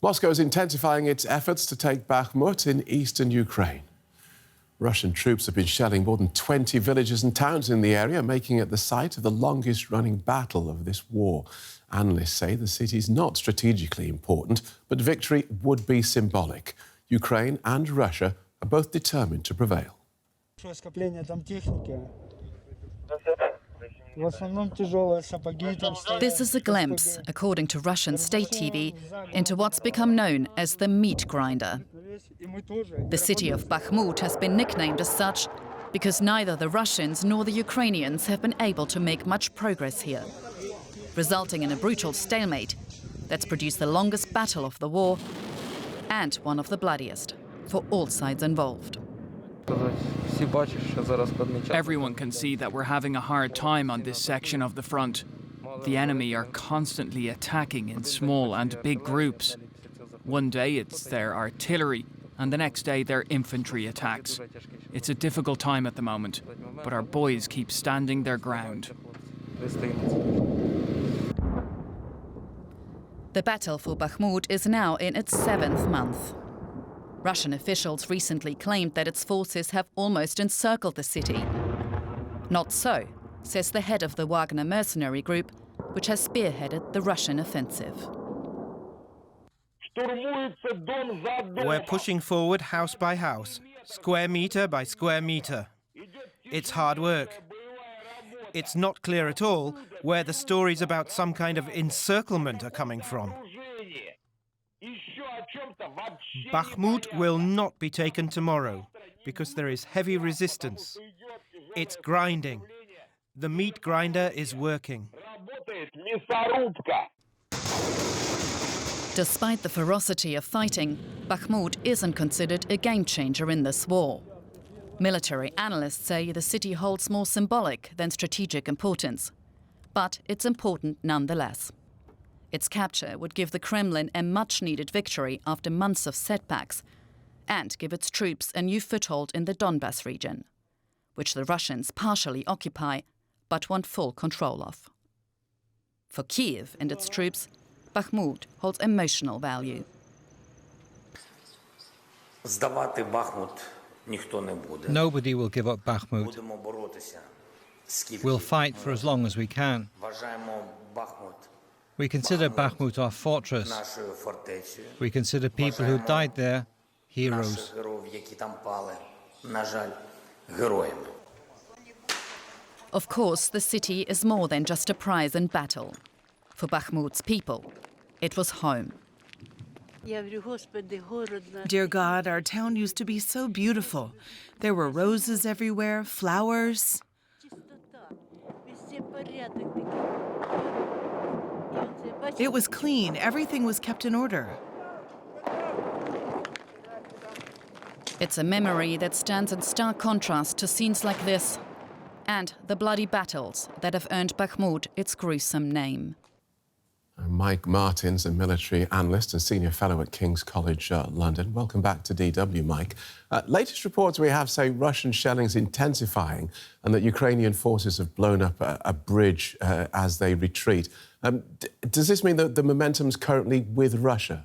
Moscow is intensifying its efforts to take Bakhmut in eastern Ukraine. Russian troops have been shelling more than 20 villages and towns in the area, making it the site of the longest-running battle of this war. Analysts say the city is not strategically important, but victory would be symbolic. Ukraine and Russia are both determined to prevail. This is a glimpse, according to Russian state TV, into what's become known as the meat grinder. The city of Bakhmut has been nicknamed as such because neither the Russians nor the Ukrainians have been able to make much progress here, resulting in a brutal stalemate that's produced the longest battle of the war and one of the bloodiest for all sides involved. Everyone can see that we're having a hard time on this section of the front. The enemy are constantly attacking in small and big groups. One day it's their artillery, and the next day their infantry attacks. It's a difficult time at the moment, but our boys keep standing their ground. The battle for Bakhmut is now in its 7th month. Russian officials recently claimed that its forces have almost encircled the city. Not so, says the head of the Wagner mercenary group, which has spearheaded the Russian offensive. We're pushing forward house by house, square metre by square metre. It's hard work. It's not clear at all where the stories about some kind of encirclement are coming from. Bakhmut will not be taken tomorrow because there is heavy resistance. It's grinding. The meat grinder is working. Despite the ferocity of fighting, Bakhmut isn't considered a game-changer in this war. Military analysts say the city holds more symbolic than strategic importance, but it's important nonetheless. Its capture would give the Kremlin a much-needed victory after months of setbacks and give its troops a new foothold in the Donbas region, which the Russians partially occupy but want full control of. For Kiev and its troops, Bakhmut holds emotional value. Nobody will give up Bakhmut. We'll fight for as long as we can. We consider Bakhmut our fortress. We consider people who died there heroes. Of course, the city is more than just a prize in battle. For Bakhmut's people, it was home. Dear God, our town used to be so beautiful. There were roses everywhere, flowers. It was clean. Everything was kept in order. It's a memory that stands in stark contrast to scenes like this and the bloody battles that have earned Bakhmut its gruesome name. Mike Martins, a military analyst and senior fellow at King's College London. Welcome back to DW, Mike. Latest reports we have say Russian shelling's intensifying and that Ukrainian forces have blown up a bridge as they retreat. Does this mean that the momentum's currently with Russia?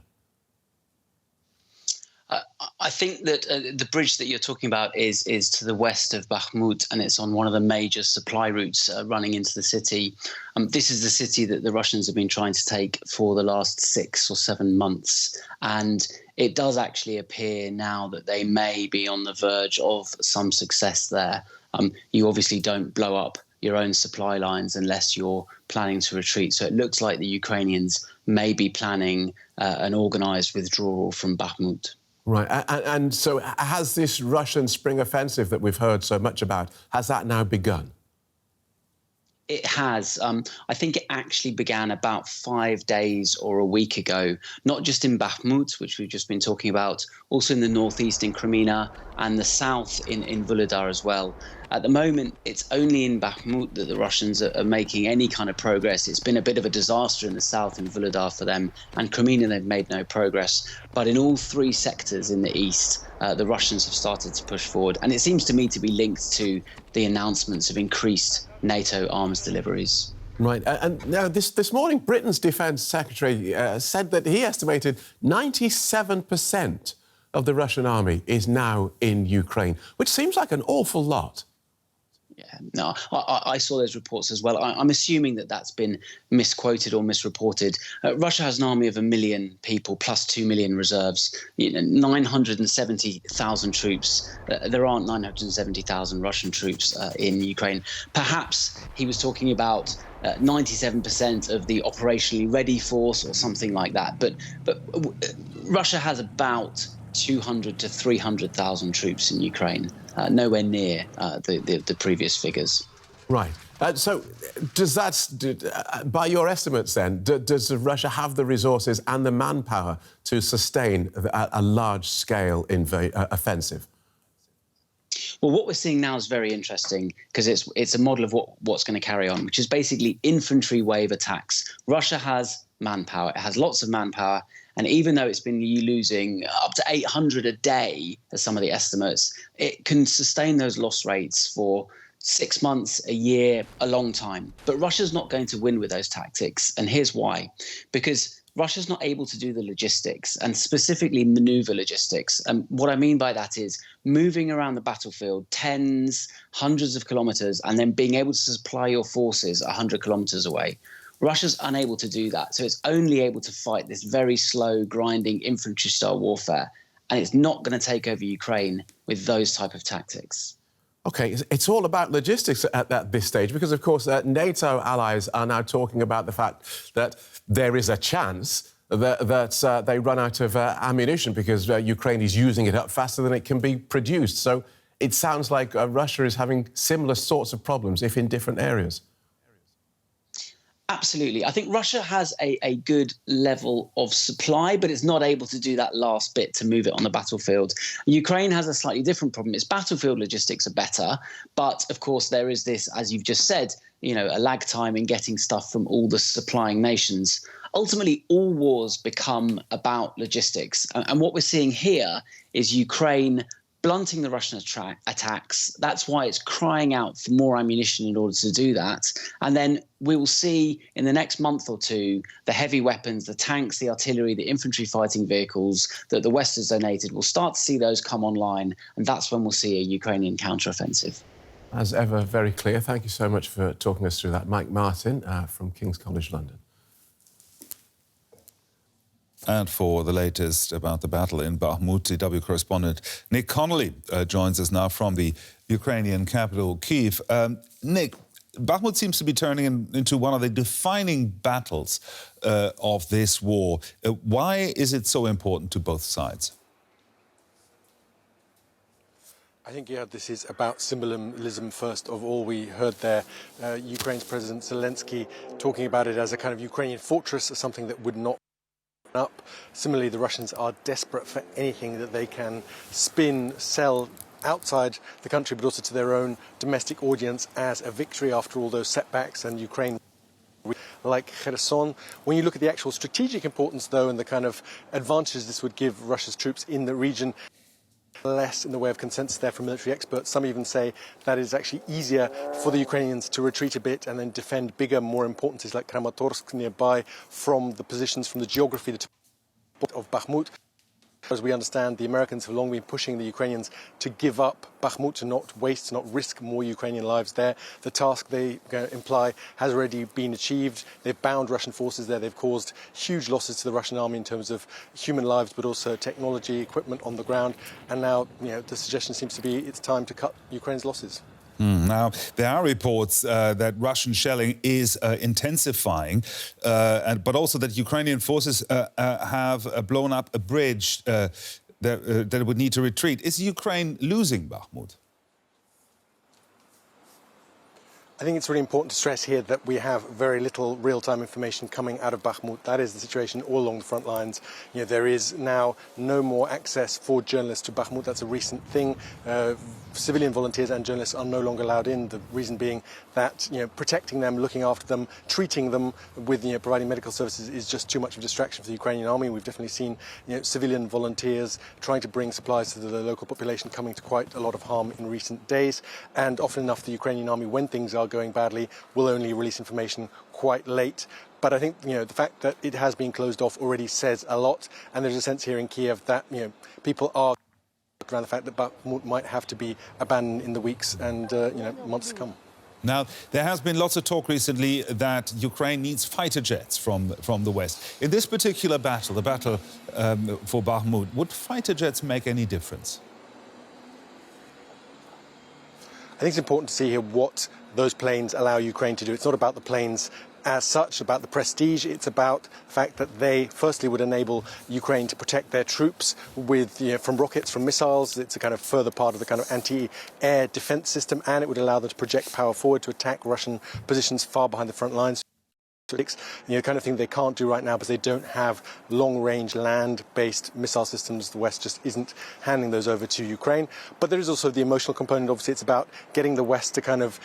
I think that the bridge that you're talking about is to the west of Bakhmut, and it's on one of the major supply routes running into the city. This is the city that the Russians have been trying to take for the last 6 or 7 months. And it does actually appear now that they may be on the verge of some success there. You obviously don't blow up your own supply lines unless you're planning to retreat. So it looks like the Ukrainians may be planning an organised withdrawal from Bakhmut. Right, and so has this Russian spring offensive that we've heard so much about, has that now begun? It has. I think it actually began about 5 days or a week ago, not just in Bakhmut, which we've just been talking about, also in the northeast in Crimea and the south in Vuhledar as well. At the moment, it's only in Bakhmut that the Russians are making any kind of progress. It's been a bit of a disaster in the south in Vuhledar for them, and Crimea they've made no progress. But in all 3 sectors in the east, the Russians have started to push forward. And it seems to me to be linked to the announcements of increased NATO arms deliveries. Right. And now this morning, Britain's Defence Secretary said that he estimated 97% of the Russian army is now in Ukraine, which seems like an awful lot. Yeah, no, I saw those reports as well. I'm assuming that that's been misquoted or misreported. Russia has an army of 1 million people plus 2 million reserves, 970,000 troops. There aren't 970,000 Russian troops in Ukraine. Perhaps he was talking about 97% of the operationally ready force or something like that. But Russia has about 200 to 300,000 troops in Ukraine, nowhere near the previous figures. Right. So does that, by your estimates then, does Russia have the resources and the manpower to sustain a large-scale offensive? Well, what we're seeing now is very interesting because it's a model of what's going to carry on, which is basically infantry wave attacks. Russia has manpower. It has lots of manpower. And even though it's been losing up to 800 a day, as some of the estimates, it can sustain those loss rates for 6 months, a year, a long time. But Russia's not going to win with those tactics. And here's why. Because Russia's not able to do the logistics, and specifically maneuver logistics. And what I mean by that is moving around the battlefield tens, hundreds of kilometers, and then being able to supply your forces 100 kilometers away. Russia's unable to do that. So it's only able to fight this very slow, grinding infantry-style warfare. And it's not going to take over Ukraine with those type of tactics. OK, it's all about logistics at this stage because, of course, NATO allies are now talking about the fact that there is a chance that they run out of ammunition because Ukraine is using it up faster than it can be produced. So it sounds like Russia is having similar sorts of problems, if in different areas. Absolutely. I think Russia has a good level of supply, but it's not able to do that last bit to move it on the battlefield. Ukraine has a slightly different problem. Its battlefield logistics are better. But, of course, there is this, as you've just said, a lag time in getting stuff from all the supplying nations. Ultimately, all wars become about logistics. And what we're seeing here is Ukraine blunting the Russian attacks. That's why it's crying out for more ammunition in order to do that. And then we will see in the next month or two the heavy weapons, the tanks, the artillery, the infantry fighting vehicles that the West has donated. We'll start to see those come online, and that's when we'll see a Ukrainian counteroffensive. As ever, very clear. Thank you so much for talking us through that. Mike Martin from King's College London. And for the latest about the battle in Bakhmut, DW correspondent Nick Connelly joins us now from the Ukrainian capital, Kyiv. Nick, Bakhmut seems to be turning into one of the defining battles of this war. Why is it so important to both sides? I think, this is about symbolism first of all. We heard there Ukraine's President Zelensky talking about it as a kind of Ukrainian fortress, as something that would not up. Similarly, the Russians are desperate for anything that they can spin, sell outside the country, but also to their own domestic audience as a victory after all those setbacks. And Ukraine, like Kherson. When you look at the actual strategic importance, though, and the kind of advantages this would give Russia's troops in the region, less in the way of consensus there from military experts. Some even say that it's actually easier for the Ukrainians to retreat a bit and then defend bigger, more important cities like Kramatorsk nearby from the positions, from the geography of Bakhmut. As we understand, the Americans have long been pushing the Ukrainians to give up Bakhmut, to not waste, to not risk more Ukrainian lives there. The task, they imply, has already been achieved. They've bound Russian forces there. They've caused huge losses to the Russian army in terms of human lives, but also technology, equipment on the ground. And now, the suggestion seems to be it's time to cut Ukraine's losses. Now, there are reports that Russian shelling is intensifying, but also that Ukrainian forces have blown up a bridge that would need to retreat. Is Ukraine losing Bakhmut? I think it's really important to stress here that we have very little real-time information coming out of Bakhmut. That is the situation all along the front lines. There is now no more access for journalists to Bakhmut. That's a recent thing. Civilian volunteers and journalists are no longer allowed in. The reason being that protecting them, looking after them, treating them with providing medical services is just too much of a distraction for the Ukrainian army. We've definitely seen civilian volunteers trying to bring supplies to the local population coming to quite a lot of harm in recent days. And often enough, the Ukrainian army, when things are going badly, will only release information quite late. But I think, the fact that it has been closed off already says a lot. And there's a sense here in Kiev that, people are around the fact that Bakhmut might have to be abandoned in the weeks and, months to come. Now, there has been lots of talk recently that Ukraine needs fighter jets from the West. In this particular battle, the battle for Bakhmut, would fighter jets make any difference? I think it's important to see here what those planes allow Ukraine to do. It's not about the planes as such, about the prestige. It's about the fact that they, firstly, would enable Ukraine to protect their troops from rockets, from missiles. It's a kind of further part of the kind of anti-air defense system, and it would allow them to project power forward to attack Russian positions far behind the front lines. The kind of thing they can't do right now because they don't have long-range land-based missile systems. The West just isn't handing those over to Ukraine. But there is also the emotional component. Obviously, it's about getting the West to kind of,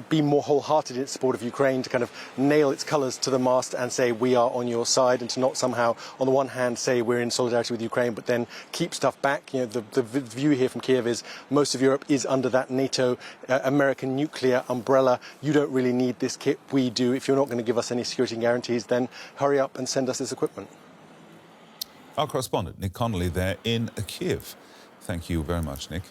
be more wholehearted in its support of Ukraine, to kind of nail its colours to the mast and say, we are on your side, and to not somehow, on the one hand, say we're in solidarity with Ukraine, but then keep stuff back. The view here from Kiev is most of Europe is under that NATO American nuclear umbrella. You don't really need this kit. We do. If you're not going to give us any security guarantees, then hurry up and send us this equipment. Our correspondent, Nick Connelly, there in Kiev. Thank you very much, Nick.